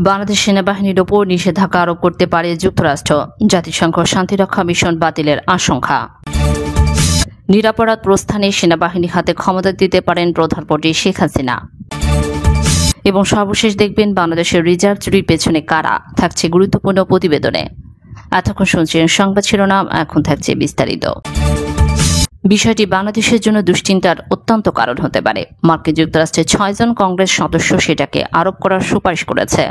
বাংলাদেশ সেনাবাহিনীর ওপর নিষেধাজ্ঞা আরোপ করতে পারে যুক্তরাষ্ট্র। জাতিসংঘ শান্তিরক্ষা মিশন বাতিলের আশঙ্কা। নিরাপরাধ প্রস্থানে সেনাবাহিনী হাতে ক্ষমতা দিতে পারেন প্রধানমন্ত্রী শেখ হাসিনা। এবং সর্বশেষ দেখবেন বাংলাদেশের রিজার্ভ চুরির পেছনে কারা, থাকছে গুরুত্বপূর্ণ প্রতিবেদনে। এতক্ষণ শুনছেন সংবাদ শিরোনাম, এখন থাকছে বিস্তারিত। বিষয়টি বাংলাদেশের জন্য দুশ্চিন্তার অত্যন্ত কারণ হতে পারে। মার্কিন যুক্তরাষ্ট্রের 6 জন কংগ্রেস সদস্য সেটাকে আরোপ করার সুপারিশ করেছে।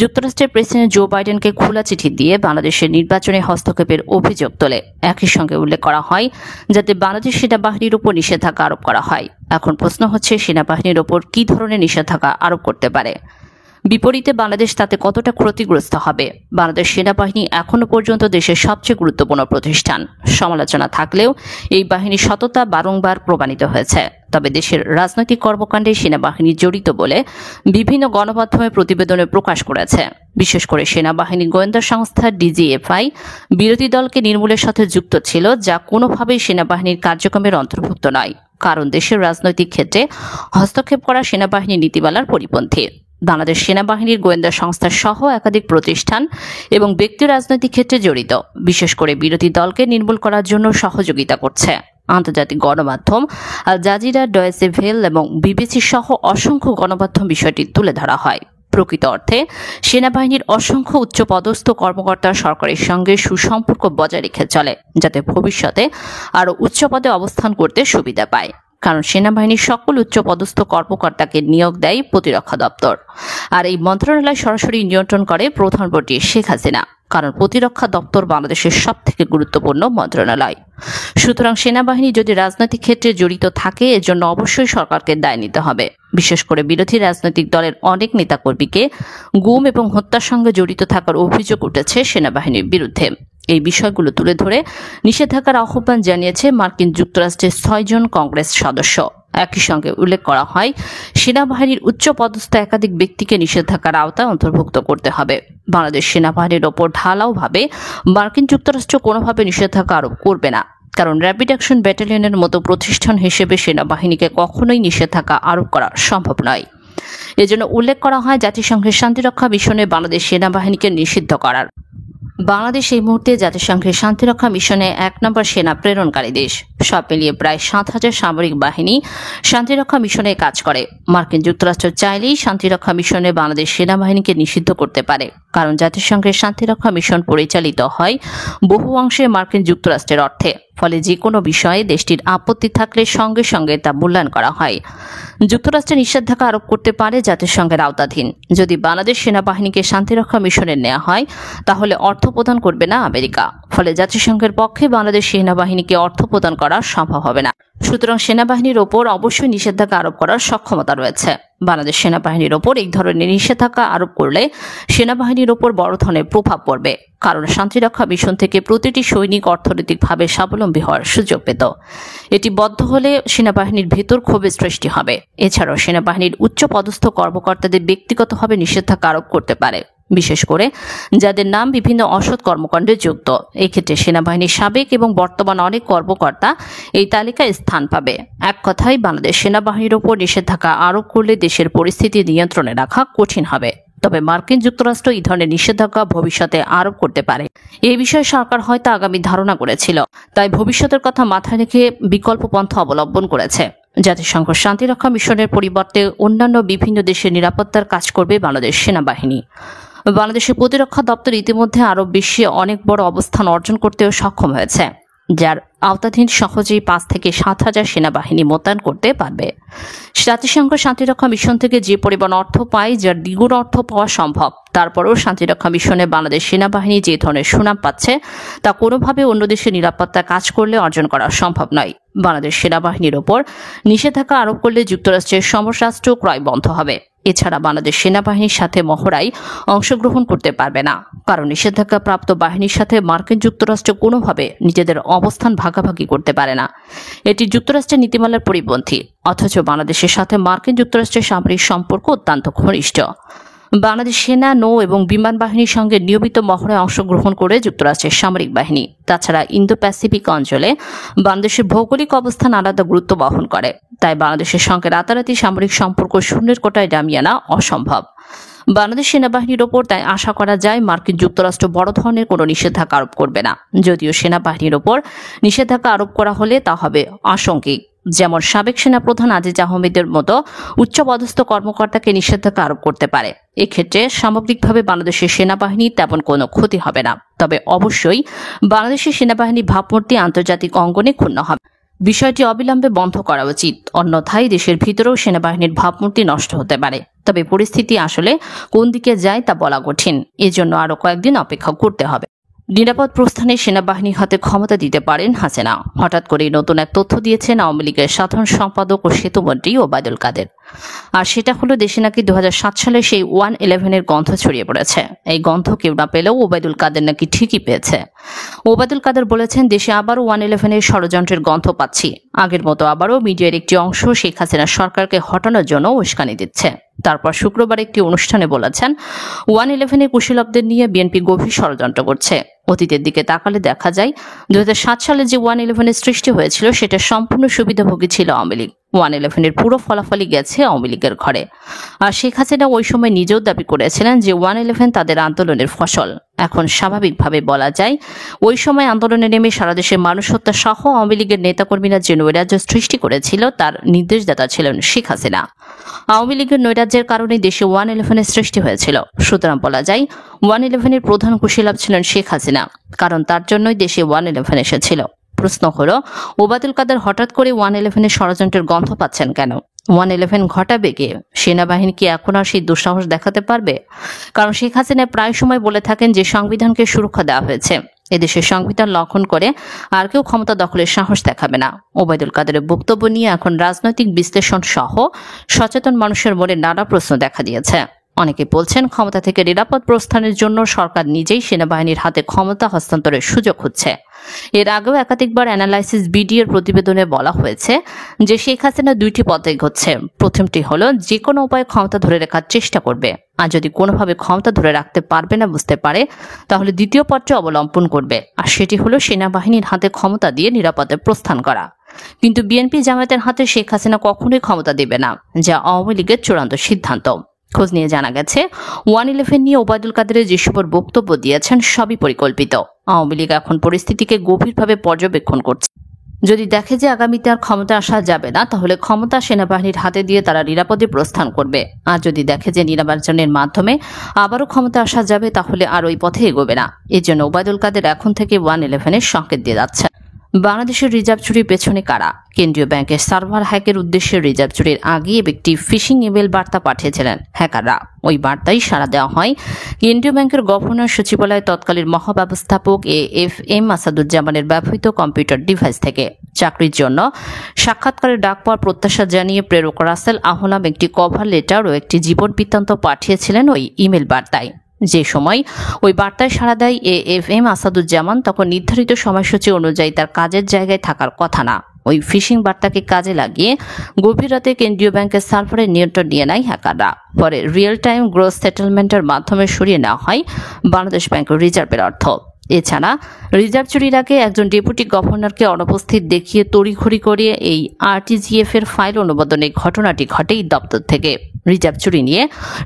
যুক্তরাষ্ট্রের প্রেসিডেন্ট জো বাইডেনকে খোলা চিঠি দিয়ে বাংলাদেশের নির্বাচনে হস্তক্ষেপের অভিযোগ তোলে। একই সঙ্গে উল্লেখ করা হয় যাতে বাংলাদেশ সেনাবাহিনীর উপর নিষেধাজ্ঞা আরোপ করা হয়। এখন প্রশ্ন হচ্ছে, সেনাবাহিনীর ওপর কী ধরনের নিষেধাজ্ঞা আরোপ করতে পারে? বিপরীতে বাংলাদেশ তাতে কতটা ক্ষতিগ্রস্ত হবে? বাংলাদেশ সেনাবাহিনী এখনও পর্যন্ত দেশের সবচেয়ে গুরুত্বপূর্ণ প্রতিষ্ঠান। সমালোচনা থাকলেও এই বাহিনীর সততা বারংবার প্রমাণিত হয়েছে। তবে দেশের রাজনৈতিক কর্মকাণ্ডে সেনাবাহিনী জড়িত বলে বিভিন্ন গণমাধ্যমে প্রতিবেদনে প্রকাশ করেছে। বিশেষ করে সেনাবাহিনী গোয়েন্দা সংস্থা ডিজিএফআই বিরোধী দলকে নির্মূলের সাথে যুক্ত ছিল, যা কোনোভাবেই সেনাবাহিনীর কার্যক্রমের অন্তর্ভুক্ত নয়, কারণ দেশের রাজনৈতিক ক্ষেত্রে হস্তক্ষেপ করা সেনাবাহিনীর নীতিমালার পরিপন্থী। বাংলাদেশ সেনাবাহিনীর গোয়েন্দা সংস্থা সহ একাধিক প্রতিষ্ঠান এবং ব্যক্তি রাজনৈতিক ক্ষেত্রে জড়িত, বিশেষ করে বিরোধী দলকে নির্মূল করার জন্য সহযোগিতা করছে। আন্তর্জাতিক গণমাধ্যম আল জাজিরা, ডয়েচে ভেল এবং বিবিসি সহ অসংখ্য গণমাধ্যম বিষয়টি তুলে ধরা হয়। প্রকৃত অর্থে সেনাবাহিনীর অসংখ্য উচ্চপদস্থ কর্মকর্তা সরকারের সঙ্গে সুসম্পর্ক বজায় রেখে চলে, যাতে ভবিষ্যতে আরও উচ্চ পদে অবস্থান করতে সুবিধা পায়। কারণ সেনাবাহিনীর সকল উচ্চপদস্থ কর্মকর্তাকে নিয়োগ দেয় প্রতিরক্ষা দপ্তর, আর এই মন্ত্রণালয় সরাসরি নিয়ন্ত্রণ করে প্রধানমন্ত্রী শেখ হাসিনা। কারণ প্রতিরক্ষা দপ্তর বাংলাদেশের সবথেকে গুরুত্বপূর্ণ মন্ত্রণালয়। সুতরাং সেনাবাহিনী যদি রাজনৈতিক ক্ষেত্রে জড়িত থাকে, এর জন্য অবশ্যই সরকারকে দায় নিতে হবে। বিশেষ করে বিরোধী রাজনৈতিক দলের অনেক নেতাকর্মীকে গুম এবং হত্যার সঙ্গে জড়িত থাকার অভিযোগ উঠেছে সেনাবাহিনীর বিরুদ্ধে। এই বিষয়গুলো তুলে ধরে নিষেধাজ্ঞার আহ্বান জানিয়েছে মার্কিন যুক্তরাষ্ট্রের 6 জন কংগ্রেস সদস্য। একই সঙ্গে উল্লেখ করা হয়, সেনাবাহিনীর উচ্চপদস্থ একাধিক ব্যক্তিকে নিষেধাজ্ঞার আওতায় অন্তর্ভুক্ত করতে হবে। বাংলাদেশ সেনাবাহিনীর ওপর ঢালাওভাবে মার্কিন যুক্তরাষ্ট্র কোনোভাবে নিষেধাজ্ঞা আরোপ করবে না, কারণ র্যাপিড অ্যাকশন ব্যাটালিয়নের মতো প্রতিষ্ঠান হিসেবে সেনাবাহিনীকে কখনোই নিষেধাজ্ঞা আরোপ করা সম্ভব নয়। এজন্য উল্লেখ করা হয় জাতিসংঘের শান্তিরক্ষা মিশনে বাংলাদেশ সেনাবাহিনীকে নিষিদ্ধ করার। বাংলাদেশ এই মুহূর্তে জাতিসংঘের শান্তিরক্ষা মিশনে 1 নম্বর সেনা প্রেরণকারী দেশ। সব মিলিয়ে প্রায় 7,000 সামরিক বাহিনী শান্তিরক্ষা মিশনে কাজ করে। মার্কিন যুক্তরাষ্ট্র চাইলেই শান্তিরক্ষা মিশনে বাংলাদেশ সেনাবাহিনীকে নিষিদ্ধ করতে পারে, কারণ জাতিসংঘের শান্তিরক্ষা মিশন পরিচালিত হয় বহু অংশে মার্কিন যুক্তরাষ্ট্রের অর্থে। ফলে যে কোনো বিষয়ে দেশটির আপত্তি থাকলে সঙ্গে সঙ্গে তা মূল্যায়ন করা হয়। যুক্তরাষ্ট্রের নিষেধাজ্ঞা আরোপ করতে পারে জাতিসংঘের আওতাধীন। যদি বাংলাদেশ সেনাবাহিনীকে শান্তিরক্ষা মিশনে নেওয়া হয়, তাহলে অর্থ প্রদান করবে না আমেরিকা। ফলে জাতিসংঘের পক্ষে বাংলাদেশ সেনাবাহিনীকে অর্থ প্রদান করা সম্ভব হবে না। সুতরাং সেনাবাহিনীর ওপর অবশ্যই নিষেধাজ্ঞা আরোপ করার সক্ষমতা রয়েছে। বাংলাদেশ সেনাবাহিনীর ওপর এই ধরনের নিষেধাজ্ঞা আরোপ করলে সেনাবাহিনীর ওপর বড় ধরনের প্রভাব পড়বে, কারণ শান্তিরক্ষা মিশন থেকে প্রতিটি সৈনিক অর্থনৈতিকভাবে স্বাবলম্বী হওয়ার সুযোগ পেত। এটি বদ্ধ হলে সেনাবাহিনীর ভেতর ক্ষোভের সৃষ্টি হবে। এছাড়াও সেনাবাহিনীর উচ্চ পদস্থ কর্মকর্তাদের ব্যক্তিগতভাবে নিষেধাজ্ঞা আরোপ করতে পারে, বিশেষ করে যাদের নাম বিভিন্ন অসৎ কর্মকাণ্ডে যুক্ত। এই ক্ষেত্রে সেনাবাহিনীর সাবেক এবং বর্তমান অনেক কর্মকর্তা এই তালিকায় স্থান পাবে। এক কথায়, বাংলাদেশ সেনাবাহিনীর ওপর নিষেধাজ্ঞা আরোপ করলে দেশের পরিস্থিতি নিয়ন্ত্রণে রাখা কঠিন হবে। তবে মার্কিন যুক্তরাষ্ট্র এই ধরনের নিষেধাজ্ঞা ভবিষ্যতে আরোপ করতে পারে, এই বিষয়ে সরকার হয়তো আগামী ধারণা করেছিল, তাই ভবিষ্যতের কথা মাথায় রেখে বিকল্প পন্থা অবলম্বন করেছে। জাতিসংঘ শান্তিরক্ষা মিশনের পরিবর্তে অন্যান্য বিভিন্ন দেশের নিরাপত্তার কাজ করবে বাংলাদেশ সেনাবাহিনী। বাংলাদেশের প্রতিরক্ষা দপ্তর ইতিমধ্যে আরব বিশ্বে অনেক বড় অবস্থান অর্জন করতেও সক্ষম হয়েছে, যার আওতাধীন সহজেই 5 থেকে 7,000 সেনাবাহিনী মোতায়েন করতে পারবে। জাতিসংঘ শান্তিরক্ষা মিশন থেকে যে পরিমাণ অর্থ পায়, যার দ্বিগুণ অর্থ পাওয়া সম্ভব, তারপরেও শান্তিরক্ষা মিশনে বাংলাদেশ সেনাবাহিনী যে ধরনের সুনাম পাচ্ছে, তা কোনোভাবে অন্য দেশের নিরাপত্তা কাজ করলে অর্জন করা সম্ভব নয়। বাংলাদেশ সেনাবাহিনীর ওপর নিষেধাজ্ঞা আরোপ করলে যুক্তরাষ্ট্রের সমরাস্ত্র ক্রয় বন্ধ হবে। এছাড়া বাংলাদেশ সেনাবাহিনীর সাথে মহড়ায় অংশগ্রহণ করতে পারবে না, কারণ নিষেধাজ্ঞা প্রাপ্ত বাহিনীর সাথে মার্কিন যুক্তরাষ্ট্র কোনোভাবে নিজেদের অবস্থান ভাগাভাগি করতে পারে না। এটি যুক্তরাষ্ট্রের নীতিমালার পরিপন্থী। অথচ বাংলাদেশের সাথে মার্কিন যুক্তরাষ্ট্রের সামরিক সম্পর্ক অত্যন্ত ঘনিষ্ঠ। বাংলাদেশ সেনা, নৌ এবং বিমান বাহিনীর সঙ্গে নিয়মিত মহড়ায় অংশগ্রহণ করে যুক্তরাষ্ট্রের সামরিক বাহিনী। তাছাড়া ইন্দো প্যাসিফিক অঞ্চলে বাংলাদেশের ভৌগোলিক অবস্থান আলাদা গুরুত্ব বহন করে, তাই বাংলাদেশের সঙ্গে রাতারাতি সামরিক সম্পর্ক শূন্যের কোটায় নামিয়ে আনা অসম্ভব। বাংলাদেশ সেনাবাহিনীর ওপর তাই আশা করা যায় মার্কিন যুক্তরাষ্ট্র বড় ধরনের কোনো নিষেধাজ্ঞা আরোপ করবে না। যদিও সেনাবাহিনীর ওপর নিষেধাজ্ঞা আরোপ করা হলে তা হবে আংশিক, যেমন সাবেক সেনাপ্রধান আজিজ আহমেদের মতো উচ্চপদস্থ কর্মকর্তাকে নিষেধাজ্ঞা আরোপ করতে পারে। এক্ষেত্রে সামগ্রিকভাবে বাংলাদেশের সেনাবাহিনীর তেমন কোনো ক্ষতি হবে না, তবে অবশ্যই বাংলাদেশের সেনাবাহিনী ভাবমূর্তি আন্তর্জাতিক অঙ্গনে ক্ষুণ্ণ হবে। বিষয়টি অবিলম্বে বন্ধ করা উচিত, অন্যথায় দেশের ভিতরেও সেনাবাহিনীর ভাবমূর্তি নষ্ট হতে পারে। তবে পরিস্থিতি আসলে কোন দিকে যায় তা বলা কঠিন, এজন্য আরও কয়েকদিন অপেক্ষা করতে হবে। নিরাপদ প্রস্থানে সেনাবাহিনীর হাতে ক্ষমতা দিতে পারেন হাসিনা, হঠাৎ করেই নতুন এক তথ্য দিয়েছেন আওয়ামী লীগের সাধারণ সম্পাদক ও সেতুমন্ত্রী ওবায়দুল কাদের। আর সেটা হলো দেশে নাকি 2007 সালে সেই 111-এর গন্ধ ছড়িয়ে পড়েছে। এই গন্ধ কেউ না পেলেও ওবায়দুল কাদের নাকি ঠিকই পেয়েছে। ওবায়দুল কাদের বলেছেন, দেশে আবারও 111-এর ষড়যন্ত্রের গন্ধ পাচ্ছি। আগের মতো আবারও মিডিয়ার একটি অংশ শেখ হাসিনা সরকারকে হটানোর জন্য উস্কানি দিচ্ছে। তারপর শুক্রবার একটি অনুষ্ঠানে বলেছেন, 111-এর কুশীলবদের নিয়ে বিএনপি গভীর ষড়যন্ত্র করছে। অতীতের দিকে তাকালে দেখা যায় 2007 সালে যে 111-এর সৃষ্টি হয়েছিল সেটা সম্পূর্ণ সুবিধাভোগী ছিল আওয়ামী লীগ। 111-এর পুরো ফলাফলই গেছে আওয়ামী লীগের ঘরে। আর শেখ হাসিনা ওই সময় নিজেও দাবি করেছিলেন যে 111 তাদের আন্দোলনের ফসল। এখন স্বাভাবিকভাবে বলা যায় ওই সময় আন্দোলনে নেমে সারা দেশের মানুষ হত্যা সহ আওয়ামী লীগের নেতাকর্মীরা যে নৈরাজ্য সৃষ্টি করেছিল তার নির্দেশদাতা ছিলেন শেখ হাসিনা। আওয়ামী লীগের নৈরাজ্যের কারণে দেশে 111-এর সৃষ্টি হয়েছিল। সুতরাং বলা যায় 111-এর প্রধান কুশীলব ছিলেন শেখ হাসিনা, কারণ তার জন্যই দেশে 111 এসেছিল। প্রশ্ন হলো, ওবায়দুল কাদের হঠাৎ করে 111-এর ষড়যন্ত্রের গন্ধ পাচ্ছেন কেন? 111 ঘটাবে কে? সেনাবাহিনী কি এখন আর সেই দুঃসাহস দেখাতে পারবে? কারণ শেখ হাসিনা প্রায় সময় বলে থাকেন যে সংবিধানকে সুরক্ষা দেওয়া হয়েছে, এদেশের সংবিধান লঙ্ঘন করে আর কেউ ক্ষমতা দখলের সাহস দেখাবে না। ওবায়দুল কাদেরের বক্তব্য নিয়ে এখন রাজনৈতিক বিশ্লেষণ সহ সচেতন মানুষের মনে নানা প্রশ্ন দেখা দিয়েছে। অনেকে বলছেন, ক্ষমতা থেকে নিরাপদ প্রস্থানের জন্য সরকার নিজেই সেনাবাহিনীর হাতে ক্ষমতা হস্তান্তরের সুযোগ হচ্ছে। এর আগেও একাধিকবার অ্যানালাইসিস বিডিএর প্রতিবেদনে বলা হয়েছে যে শেখ হাসিনা দুইটি পথে এগোচ্ছে। প্রথমটি হলো যে কোনো উপায়ে ক্ষমতা ধরে রাখার চেষ্টা করবে, আর যদি কোনোভাবে ক্ষমতা ধরে রাখতে পারবে না বুঝতে পারে তাহলে দ্বিতীয় পথটি অবলম্বন করবে, আর সেটি হলো সেনাবাহিনীর হাতে ক্ষমতা দিয়ে নিরাপদে প্রস্থান করা। কিন্তু বিএনপি জামায়াতের হাতে শেখ হাসিনা কখনোই ক্ষমতা দেবে না, যা আওয়ামী লীগের চূড়ান্ত সিদ্ধান্ত। খোঁজ নিয়ে জানা গেছে 111 নিয়ে ওবায়দুল কাদেরের যেসব বক্তব্য দিয়েছেন সবই পরিকল্পিত। আওয়ামী লীগ এখন পরিস্থিতিকে গভীরভাবে পর্যবেক্ষণ করছে। যদি দেখে যে আগামীতে আর ক্ষমতা আসা যাবে না, তাহলে ক্ষমতা সেনাবাহিনীর হাতে দিয়ে তারা নিরাপদে প্রস্থান করবে। আর যদি দেখে যে নির্বাচনের মাধ্যমে আবারও ক্ষমতা আসা যাবে, তাহলে আর ওই পথে এগোবে না। এর জন্য ওবায়দুল কাদের এখন থেকে 111-এর সংকেত দিয়ে যাচ্ছে। বাংলাদেশের রিজার্ভ চুরির পেছনে কারা? কেন্দ্রীয় ব্যাংকের সার্ভার হ্যাকের উদ্দেশ্যে রিজার্ভ চুরির আগে একটি ফিশিং ইমেল বার্তা পাঠিয়েছিলেন হ্যাকাররা। ওই বার্তায় সাড়া দেওয়া হয় কেন্দ্রীয় ব্যাংকের গভর্নর সচিবালয় তৎকালীন মহাব্যবস্থাপক এফএম আসাদুজ্জামানের ব্যবহৃত কম্পিউটার ডিভাইস থেকে। চাকরির জন্য সাক্ষাৎকারের ডাক পাওয়ার প্রত্যাশা জানিয়ে প্রেরক রাসেল আহলাম একটি কভার লেটার ও একটি জীবন বৃত্তান্ত পাঠিয়েছিলেন ওই ইমেল বার্তায়। যে সময় ওই বার্তায় সাড়া দেয় এফএম আসাদুজ্জামান, তখন নির্ধারিত সময়সূচি অনুযায়ী তার কাজের জায়গায় থাকার কথা না। ওই ফিশিং বার্তাকে কাজে লাগিয়ে গভীর রাতে কেন্দ্রীয় ব্যাংকের সার্ভারের নিয়ন্ত্রণ নিয়ে নেয় হ্যাকাররা। পরে রিয়েল টাইম গ্রোস সেটেলমেন্টের মাধ্যমে সরিয়ে নেওয়া হয় বাংলাদেশ ব্যাংকের রিজার্ভের অর্থ। এছাড়া রিজার্ভ চুরির আগে একজন ডেপুটি গভর্নরকে অনুপস্থিত দেখিয়ে তড়িঘড়ি করে এই আরটিজিএফ এর ফাইল অনুমোদনের ঘটনাটি ঘটে এই দপ্তর থেকে। রিজার্ভ চুরি নিয়ে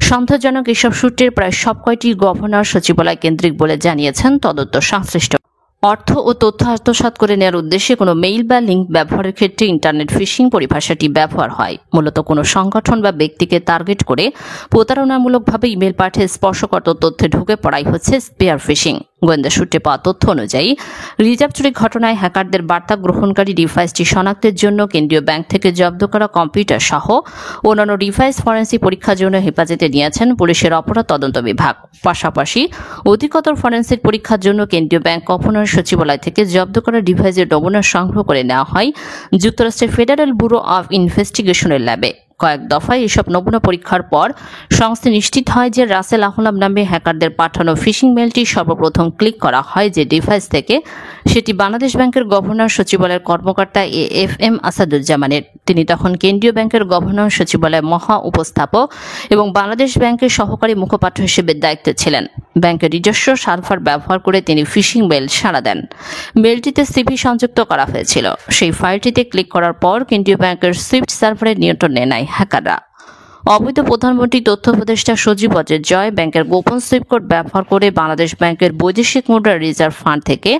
সন্দেহজনক এসব সূত্রের প্রায় সবকয়টি গভর্নর সচিবালয় কেন্দ্রিক বলে জানিয়েছেন তদন্ত সংশ্লিষ্ট। অর্থ ও তথ্য আত্মসাৎ করে নেওয়ার উদ্দেশ্যে কোনো মেইল বা লিঙ্ক ব্যবহারের ক্ষেত্রে ইন্টারনেট ফিশিং পরিভাষাটি ব্যবহার হয়। মূলত কোনো সংগঠন বা ব্যক্তিকে টার্গেট করে প্রতারণামূলকভাবে ইমেল পাঠিয়ে স্পর্শকাতর তথ্যে ঢুকে পড়াই হচ্ছে স্পেয়ার ফিশিং। গোয়েন্দা সূত্রে পাওয়া তথ্য অনুযায়ী রিজার্ভ চুরি ঘটনায় হ্যাকারদের বার্তা গ্রহণকারী ডিভাইসটি শনাক্তের জন্য কেন্দ্রীয় ব্যাংক থেকে জব্দ করা কম্পিউটার সহ অন্যান্য ডিভাইস ফরেন্সিক পরীক্ষার জন্য হেফাজতে নিয়েছেন পুলিশের অপরাধ তদন্ত বিভাগ। পাশাপাশি অধিকতর ফরেন্সিক পরীক্ষার জন্য কেন্দ্রীয় ব্যাংক গভর্নর সচিবালয় থেকে জব্দ করা ডিভাইসের নমুনা সংগ্রহ করে নেওয়া হয় যুক্তরাষ্ট্রের ফেডারেল ব্যুরো অব ইনভেস্টিগেশনের ল্যাবে। কয়েক দফায় এসব নমুনা পরীক্ষার পর সংস্থা নিশ্চিত হয় যে রাসেল আহলাম নামে হ্যাকারদের পাঠানো ফিশিং মেলটি সর্বপ্রথম ক্লিক করা হয় যে ডিভাইস থেকে, সেটি বাংলাদেশ ব্যাংকের গভর্নর সচিবালয়ের কর্মকর্তা এফএম আসাদুজ্জামানের। তিনি তখন কেন্দ্রীয় ব্যাংকের গভর্নর সচিবালয়ের মহা উপস্থাপক এবং বাংলাদেশ ব্যাংকের সহকারী মুখপাত্র হিসেবে দায়িত্বে ছিলেন। ব্যাংকের নিজস্ব সার্ভার ব্যবহার করে তিনি ফিশিং মেল সাড়া দেন। মেলটিতে সিভি সংযুক্ত করা হয়েছিল। সেই ফাইলটিতে ক্লিক করার পর কেন্দ্রীয় ব্যাংকের সুইফট সার্ভারের নিয়ন্ত্রণ নেয় হ্যাকাররা। অবৈধ প্রধানমন্ত্রী তথ্য উপদেষ্টা সজীব অজয় জয় ব্যাংকের গোপন সুইপ কোড ব্যবহার করে বাংলাদেশ ব্যাংকের বৈদেশিক মুদ্রা রিজার্ভ ফান্ড থেকে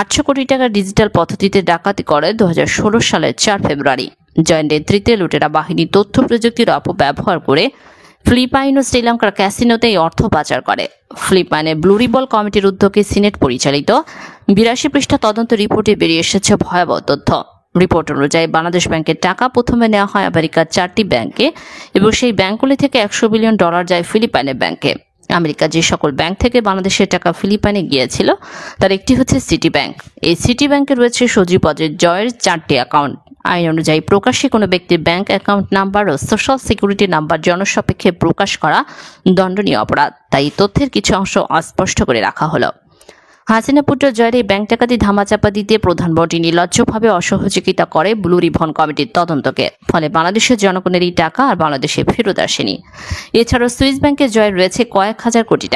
800 কোটি টাকা ডিজিটাল পদ্ধতিতে ডাকাতি করে 2016 সালের 4 ফেব্রুয়ারি। জয়ের নেতৃত্বে লুটেরা বাহিনী তথ্য প্রযুক্তির অপব্যবহার করে ফিলিপাইন ও শ্রীলঙ্কার ক্যাসিনোতে এই অর্থ পাচার করে। ফিলিপাইনের ব্লু রিবল কমিটির উদ্যোগে সিনেট পরিচালিত 82 পৃষ্ঠা তদন্ত রিপোর্টে বেরিয়ে এসেছে ভয়াবহ তথ্য। রিপোর্ট অনুযায়ী বাংলাদেশ ব্যাংকের টাকা প্রথমে নেওয়া হয় আমেরিকার 4টি ব্যাংকে এবং সেই ব্যাংকগুলি থেকে $100 বিলিয়ন যায় ফিলিপাইনের ব্যাংকে। আমেরিকা যে সকল ব্যাংক থেকে বাংলাদেশের টাকা ফিলিপাইনে গিয়েছিল তার একটি হচ্ছে সিটি ব্যাংক। এই সিটি ব্যাংকে রয়েছে সজীব অজয় জয়ের 4টি অ্যাকাউন্ট। আইন অনুযায়ী প্রকাশ্যে কোনো ব্যক্তির ব্যাংক অ্যাকাউন্ট নাম্বার ও সোশ্যাল সিকিউরিটি নাম্বার জনসাপেক্ষে প্রকাশ করা দণ্ডনীয় অপরাধ। তাই তথ্যের কিছু অংশ অস্পষ্ট করে রাখা হলো। হাসিনা পুত্র জয়ের এই ব্যাংক ডাকাতি ধামাচাপা দিতে প্রধানমন্ত্রী নির্লজ্জভাবে অসহযোগিতা করে ব্লু রিবন কমিটির তদন্তকে। ফলে বাংলাদেশের জনগণের এই টাকা আর বাংলাদেশে ফেরত আসেনি। এছাড়াও সুইস ব্যাংকে জয়ের রয়েছে কয়েক হাজার কোটি টাকা।